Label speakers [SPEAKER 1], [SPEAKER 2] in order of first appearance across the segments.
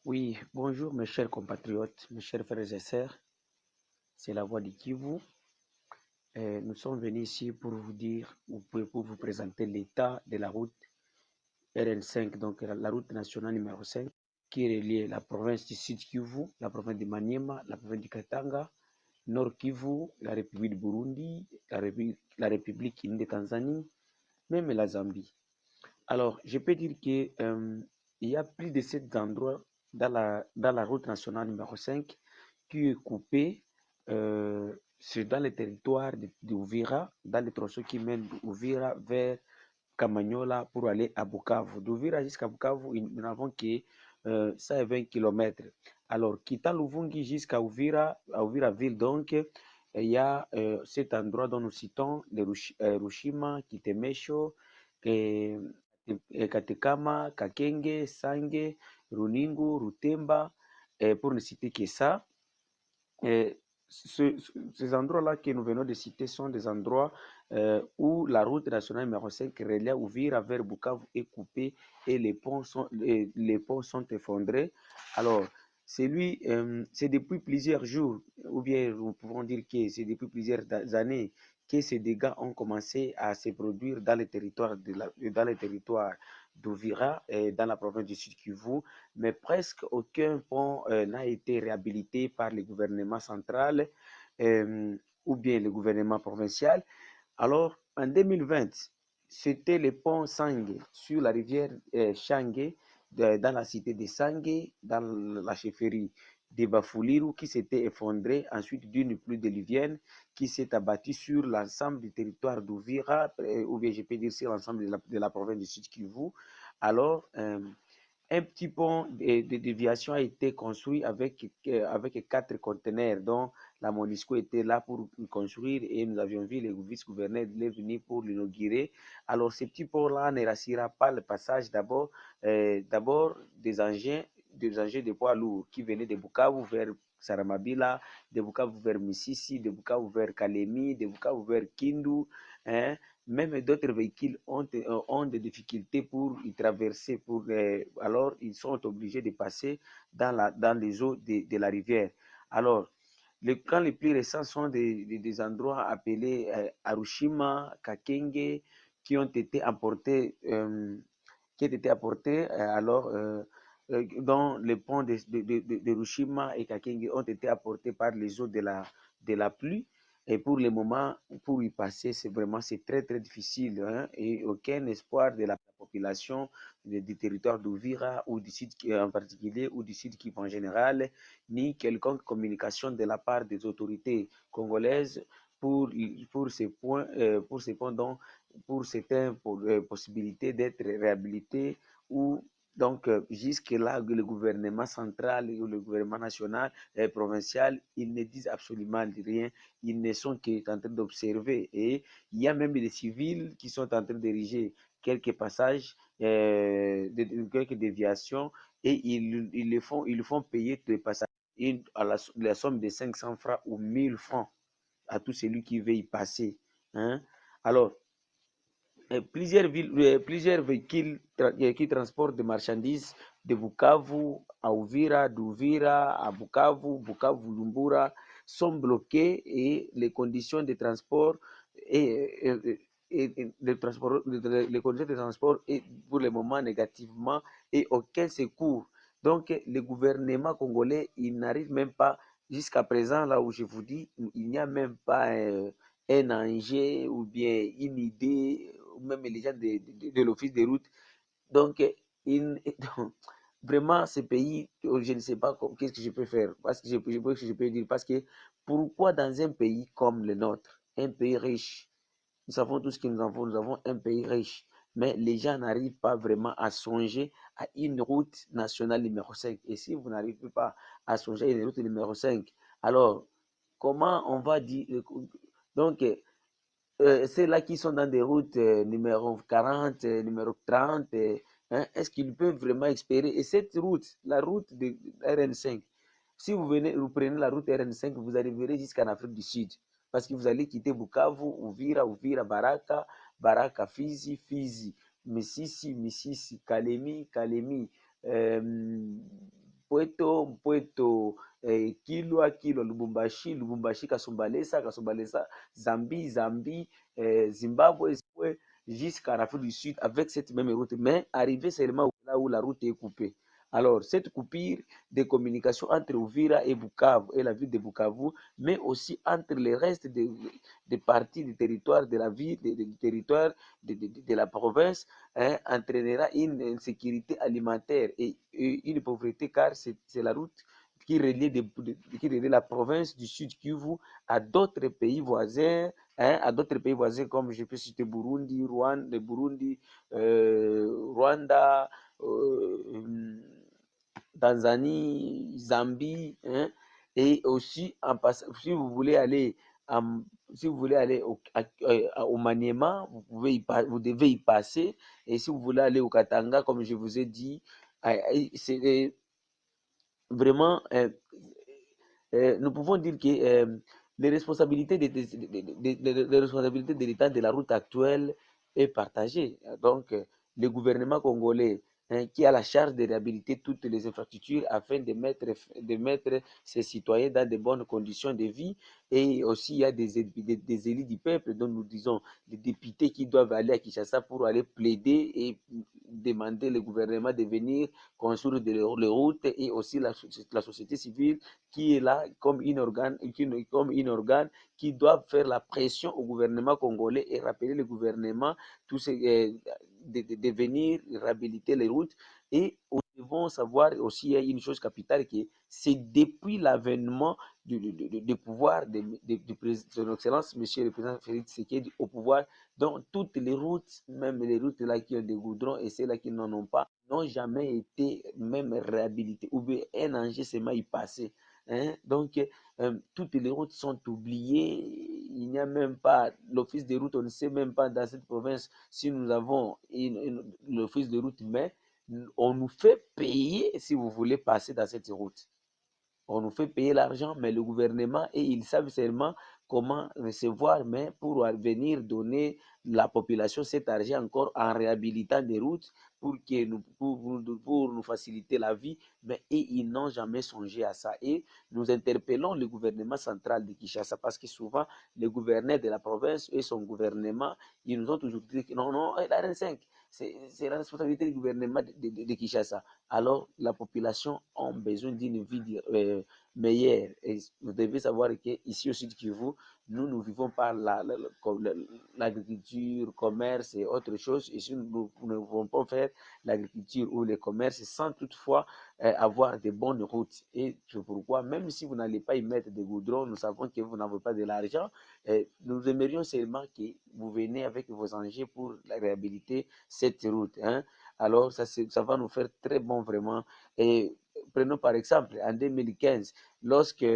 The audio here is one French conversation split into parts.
[SPEAKER 1] Oui, bonjour mes chers compatriotes, mes chers frères et sœurs, c'est la voix de Kivu. Nous sommes venus ici pour vous dire, ou pour vous présenter l'état de la route RN5, donc la route nationale numéro 5, qui relie la province du Sud Kivu, la province de Maniema, la province du Katanga, Nord Kivu, la République du Burundi, la République unie de Tanzanie, même la Zambie. Alors, je peux dire qu'il y a plus de 7 endroits dans la route nationale numéro 5 qui est coupé. C'est dans le territoire d'Ouvira, dans le tronçon qui mène d'Ouvira vers Kamanyola pour aller à Bukavu. D'Ouvira jusqu'à Bukavu, nous n'avons que 120 km. Alors, quittant Luvungi jusqu'à Ouvira, à Ouvira ville, donc, il y a cet endroit dont nous citons, les Rushima, Kitemesho, et Katekama, Kakenge, Sange, Runingu, Rutemba, pour ne citer que ça. Et ces endroits-là que nous venons de citer sont des endroits où la route nationale numéro 5 relie Uvira vers Bukavu est coupée et les ponts sont effondrés. Alors, c'est depuis plusieurs jours, ou bien nous pouvons dire que c'est depuis plusieurs années que ces dégâts ont commencé à se produire dans le territoire d'Uvira et dans la province du Sud Kivu, mais presque aucun pont n'a été réhabilité par le gouvernement central ou bien le gouvernement provincial. Alors, en 2020, c'était le pont Sangue sur la rivière Changue, dans la cité de Sangue, dans la chefferie de Bafuliru, qui s'était effondré ensuite d'une pluie diluvienne qui s'est abattue sur l'ensemble du territoire d'Ouvira, ou bien je peux dire sur l'ensemble de la province du Sud Kivu. Alors, un petit pont de déviation a été construit avec 4 conteneurs dont la Monisco était là pour construire et nous avions vu le vice-gouverneur venir pour l'inaugurer. Alors, ce petit pont-là ne rassira pas le passage d'abord des engins de poids lourds qui venaient de Bukavu vers Saramabila, de Bukavu vers Misisi, de Bukavu vers Kalemi, de Bukavu vers Kindu. Hein. Même d'autres véhicules ont des difficultés pour y traverser. Alors, ils sont obligés de passer dans les eaux de la rivière. Alors, les camps les plus récents sont des endroits appelés Arushima, Kakenge, qui ont été apportés, dont les ponts de Hiroshima et Kakenge ont été apportés par les eaux de la pluie. Et pour le moment, pour y passer, c'est très, très difficile, hein, et aucun espoir de la population du territoire d'Ouvira ou du sud en particulier ou du sud Kivu en général, ni quelconque communication de la part des autorités congolaises pour ces points, donc pour certaines possibilités d'être réhabilités ou donc, jusque-là, le gouvernement central ou le gouvernement national et provincial, ils ne disent absolument rien. Ils ne sont qu'en train d'observer. Et il y a même des civils qui sont en train d'ériger quelques passages, quelques déviations, et ils le font payer les passages à la somme de 500 francs ou 1000 francs à tout celui qui veut y passer. Hein. Alors, plusieurs véhicules qui transportent des marchandises de Bukavu à Uvira, d'Uvira à Bukavu, Bukavu-Lumbura sont bloqués et les conditions de transport les conditions de transport est pour le moment négativement et aucun secours. Donc, le gouvernement congolais, il n'arrive même pas, jusqu'à présent, là où je vous dis, il n'y a même pas un enjeu ou bien une idée, ou même les gens de l'office des routes. Donc, donc, vraiment, ce pays, je ne sais pas qu'est-ce que je peux faire, parce que je peux dire, parce que pourquoi dans un pays comme le nôtre, un pays riche, nous savons tout ce que nous avons un pays riche, mais les gens n'arrivent pas vraiment à songer à une route nationale numéro 5. Et si vous n'arrivez pas à songer à une route numéro 5, alors comment on va dire. Donc, ceux-là qui sont dans des routes numéro 40, numéro 30, hein, est-ce qu'ils peuvent vraiment espérer? Et cette route, la route de RN5, si vous prenez la route RN5, vous arriverez jusqu'en Afrique du Sud. Parce que vous allez quitter Bukavu, Uvira, Baraka, Baraka, Fizi, Misisi, Kalemi, Soweto, Mpweto, Kilwa, Kilwa, Lubumbashi, Lubumbashi, Kasumbalesa, Kasumbalesa, Zambie, Zambie, Zimbabwe, Zimbabwe, jusqu'à l'Afrique du Sud avec cette même route, mais arrivé seulement là où la route est coupée. Alors, cette coupure de communication entre Uvira et Bukavu et la ville de Bukavu, mais aussi entre le reste des parties du territoire de la ville, du territoire de la province, hein, entraînera une insécurité alimentaire et une pauvreté car c'est la route qui relie la province du Sud Kivu à d'autres pays voisins, hein, à d'autres pays voisins comme je peux citer Burundi, Rwanda, Rwanda, Tanzanie, Zambie, hein, et aussi en passant, si vous voulez aller si vous voulez aller au Maniema, vous devez y passer. Et si vous voulez aller au Katanga, comme je vous ai dit, c'est vraiment, nous pouvons dire que les responsabilités les responsabilités de l'état de la route actuelle est partagée. Donc, le gouvernement congolais, hein, qui a la charge de réhabiliter toutes les infrastructures afin de mettre ses citoyens dans de bonnes conditions de vie. Et aussi, il y a des élus du peuple, dont nous disons les députés qui doivent aller à Kinshasa pour aller plaider et demander au gouvernement de venir construire les routes, et aussi la société civile qui est là comme une organe qui doit faire la pression au gouvernement congolais et rappeler le gouvernement de venir réhabiliter les routes. Et nous devons savoir aussi, il y a une chose capitale qui est, c'est depuis l'avènement du pouvoir de son Excellence, Monsieur le Président Félix Tshisekedi au pouvoir, donc toutes les routes, même les routes là qui ont des goudrons et celles-là qui n'en ont pas, n'ont jamais été même réhabilitées ou bien un enregistrement y passé. Hein? Donc, toutes les routes sont oubliées. Il n'y a même pas l'office de route. On ne sait même pas dans cette province si nous avons l'office de route, mais on nous fait payer si vous voulez passer dans cette route. On nous fait payer l'argent, mais le gouvernement, et ils savent seulement comment recevoir, mais pour venir donner la population cet argent encore en réhabilitant des routes pour nous faciliter la vie, mais et ils n'ont jamais songé à ça. Et nous interpellons le gouvernement central de Kinshasa parce que souvent, le gouverneur de la province et son gouvernement, ils nous ont toujours dit que non, non, la RN5, c'est la responsabilité du gouvernement de Kinshasa. Alors, la population a besoin d'une vie meilleure. Et vous devez savoir qu'ici au Sud Kivu, nous vivons par l'agriculture, commerce et autres choses. Ici, nous ne pouvons pas faire l'agriculture ou le commerce sans toutefois avoir de bonnes routes. Et c'est pourquoi, même si vous n'allez pas y mettre des goudrons, nous savons que vous n'avez pas de l'argent. Nous aimerions seulement que vous venez avec vos enjeux pour réhabiliter cette route. Hein. Alors, ça va nous faire très bon vraiment. Et prenons par exemple en 2015, lorsque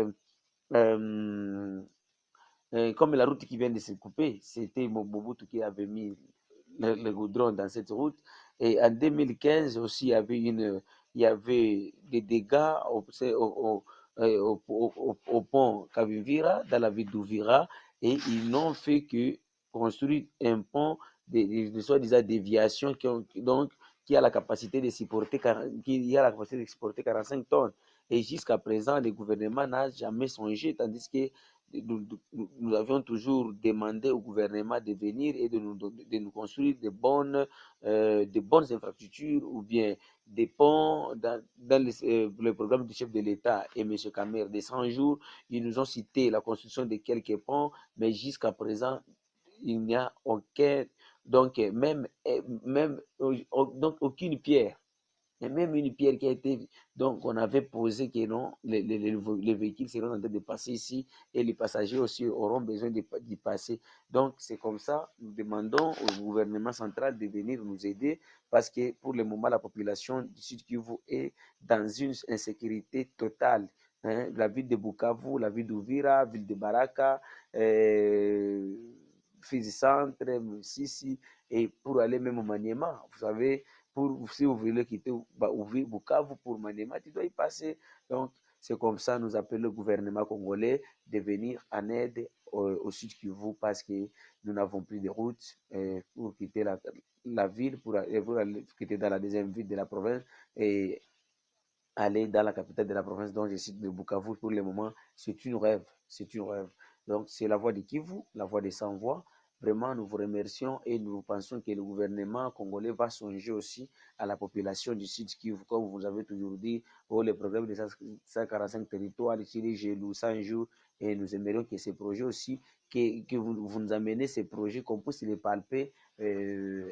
[SPEAKER 1] comme la route qui vient de se couper, c'était Mobutu qui avait mis le goudron dans cette route. Et en 2015 aussi, il y avait des dégâts au pont Kavivira, dans la ville d'Ouvira, et ils n'ont fait que construire un pont de soi-disant déviation qui a la capacité de supporter, qui a la capacité de supporter 45 tonnes. Et jusqu'à présent, le gouvernement n'a jamais songé, tandis que nous avions toujours demandé au gouvernement de venir et de nous construire de bonnes infrastructures ou bien des ponts dans le programme du chef de l'État et M. Kamer de 100 jours. Ils nous ont cité la construction de quelques ponts, mais jusqu'à présent, il n'y a aucun, donc donc aucune pierre. Il y a même une pierre qui a été, donc on avait posé que non, les véhicules seront en train de passer ici et les passagers aussi auront besoin d'y passer. Donc c'est comme ça, nous demandons au gouvernement central de venir nous aider parce que pour le moment, la population du Sud Kivu est dans une insécurité totale. Hein. La ville de Bukavu, la ville d'Uvira, la ville de Baraka, Fizi Centre, Sisi, et pour aller même au Maniema, vous savez, si vous voulez quitter Bukavu pour Maniema, tu dois y passer. Donc, c'est comme ça, nous appelons le gouvernement congolais de venir en aide au Sud Kivu parce que nous n'avons plus de route pour quitter la ville, pour aller quitter dans la deuxième ville de la province. Et aller dans la capitale de la province dont je cite de Bukavu pour le moment, c'est une rêve. C'est une rêve. Donc, c'est la voix de Kivu, la voix des sans-voix. Vraiment, nous vous remercions et nous pensons que le gouvernement congolais va songer aussi à la population du Sud Kivu, comme vous avez toujours dit, pour le programme de 145 territoires, ici les Gelou, 100 jours, et nous aimerions que ces projets aussi, que vous nous amenez ces projets, qu'on puisse les palper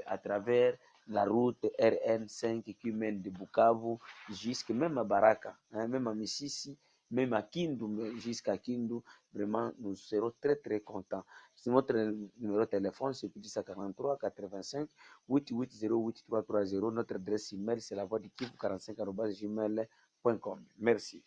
[SPEAKER 1] à travers la route RN5 qui mène de Bukavu jusqu'à même à Baraka, hein, même à Mississi, même à Kindu, jusqu'à Kindu. Vraiment, nous serons très très contents. Notre numéro de téléphone, c'est plus 43 85 88 0330. Notre adresse email, c'est la voix du Kivu 45 gmail.com. Merci.